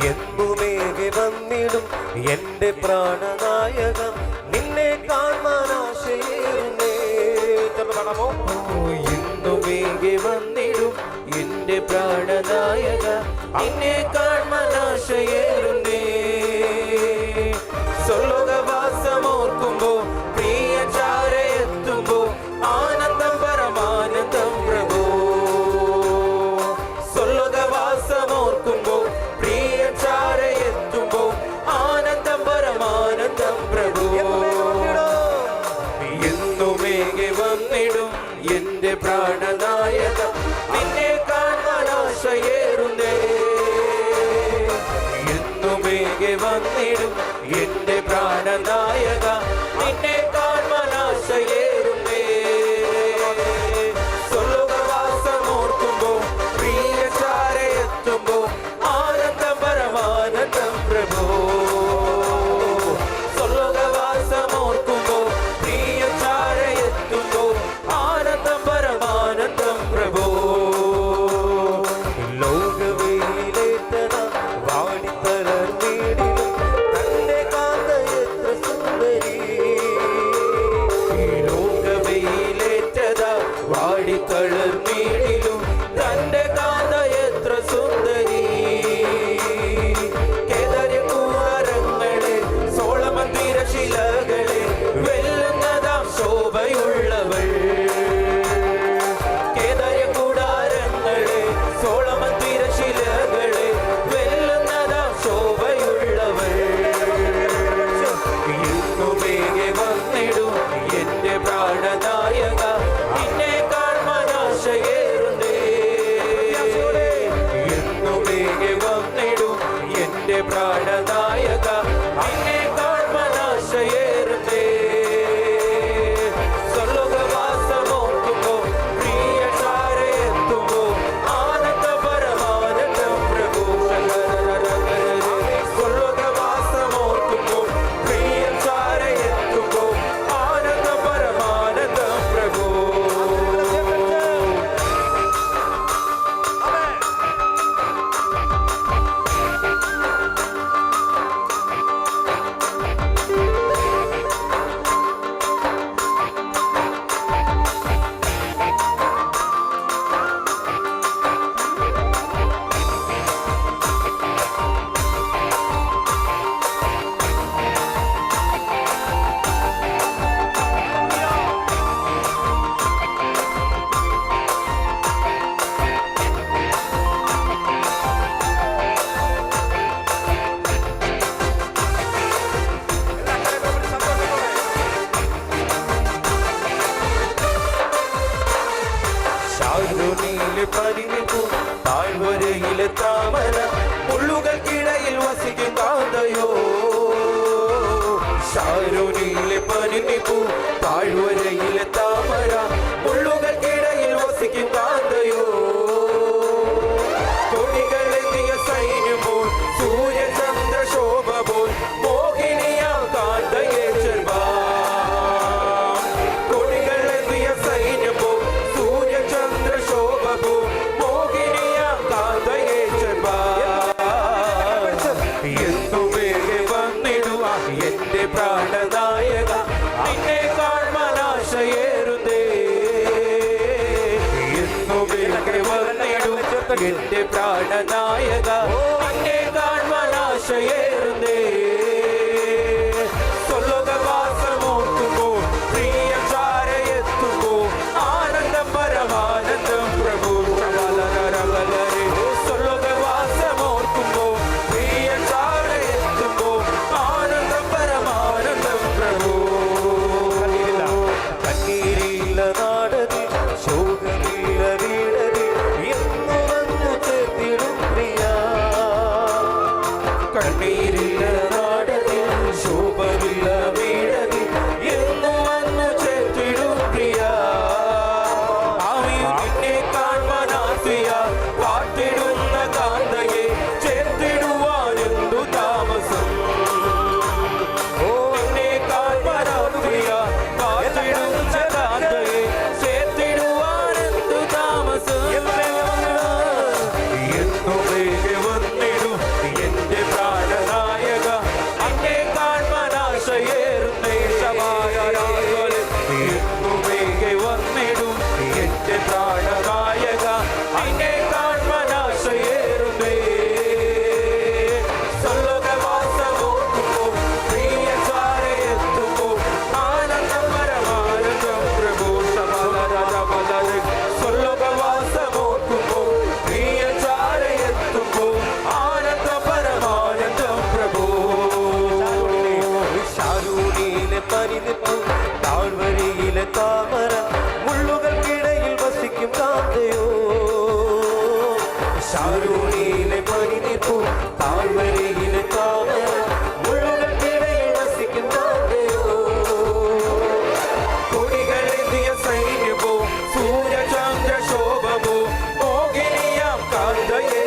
എന്നുമേകെ വന്നിടും എന്റെ പ്രാണനായക നിന്നെ കാണാൻ ആശയേറുന്നേ. എന്നുമേകെ വന്നിടും എന്റെ പ്രാണനായക നിന്നെ കാണാൻ ആശയേറുന്നേ. സ്വർലോകവാസമോർക്കുമ്പോ പ്രിയ ചാരയെത്തുമ്പോ ആനന്ദം പരമാനന്ദം പ്രഭു. സ്വർലോകവാസമോർക്കുമ്പോ പ്രിയ ചാരയെത്തുമ്പോ ആനന്ദം പരമാനന്ദം പ്രഭു. എന്നുമേകെ വന്നിടും എന്റെ പ്രാണനായക നിന്നെ കാണാൻ ആശയേറുന്നേ. എന്നുമേകെ വന്നിടും എന്റെ പ്രാണനായക നിന്നെ കാണാൻ ആശയേറുന്നേ. സ്വർലോകവാസമോർക്കുമ്പോ പ്രിയ ചാരയെത്തുമ്പോ ആനന്ദം പരമാനന്ദം പ്രഭു. സ്വർലോകവാസമോർക്കുമ്പോ പ്രിയ ചാരയെത്തുമ്പോ ആനന്ദം പരമാനന്ദം പ്രഭു. ലോകവേലേറ്റന വാടിത്തളർന്നിടിലും തന്റെ കാന്ത എത്ര സുന്ദരി. ലോകവേലേറ്റത വാടിത്തളർന്നിടിലും തന്റെ കാന്ത എത്ര സുന്ദരി. കേദാരകൂടാരങ്ങളെ സോളമന്ദിര ശിലകളെ വെല്ലുന്നതാം ശോഭയുള്ളവൾ. കേദാരകൂടാരങ്ങളെ സോളമന്ദിര ശിലകളെ വെല്ലുന്നതാം ശോഭയുള്ളവൾ. എന്നുമേകെ വന്നിടും എന്റെ പ്രാണനായക നിന്നെ കാണാൻ ആശയേറുന്നേ. എന്നുമേകെ വന്നിടും എന്റെ പ്രാണനായക നിന്നെ കാണാൻ ആശയേറുന്നേ. സ്വർലോകവാസമോർക്കുമ്പോ പ്രിയ ചാരയെത്തുമ്പോ ആനന്ദം പരമാനന്ദം പ്രഭു. സ്വർലോകവാസമോർക്കുമ്പോ പ്രിയ ചാരയെത്തുമ്പോ ആനന്ദം പരമാനന്ദം പ്രഭു. ശാരോനിലെ പരിണിപ്പു താഴ്വരയിലെ താമര മുള്ളുകൾക്കിടയിൽ വസിക്കും കാന്തയോ. ശാരോനിലെ പരിണിപ്പു താഴ്വരയിലെ താമര മുള്ളുകൾക്കിടയിൽ വസിക്കും കാന്തയോ. കൊടികളെത്തിയ സൈന്യമോൾ സൂര്യചന്ദ്ര ശോഭ പോൽ മോഹിനിയാ കാന്തയെ ചെൽവാൻ. കൊടികളെത്തിയ സൈന്യമോൾ സൂര്യചന്ദ്ര ശോഭ പോൽ മോഹിനിയാ കാന്തയെ ചെൽവാൻ. എന്നുമേകെ വന്നിടുക എന്റെ പ്രാണനായക നിന്നെ കാണാൻ ആശയേറുന്നേ. എന്നുമേകെ വന്നിടും എന്റെ പ്രാണനായക നിന്നെ കാണാൻ ആശയേറുന്നേ. സ്വർലോകവാസമോർക്കുമ്പോ പ്രിയ ചാരയെത്തുമ്പോ ആനന്ദം പരമാനന്ദം പ്രഭു. സ്വർലോകവാസമോർക്കുമ്പോ പ്രിയ ചാരയെത്തുമ്പോ ആനന്ദം പരമാനന്ദം പ്രഭു. കണ്ണീരില്ല നാടതി ശോകമില്ല വീടതി എന്നു വന്നു ചേർത്തിടും പ്രിയ. ശാരോണിയിലെ പനിനീർപ്പൂ താഴ്വരയിലെ താമര മുള്ളുകൾക്കിടയിൽ വസിക്കും താങ്കയോ കൊടികളെത്തിയ സൈന്യമോ സൂര്യചന്ദ്ര ശോഭമോ മോഹിനിയാം കാന്തയെ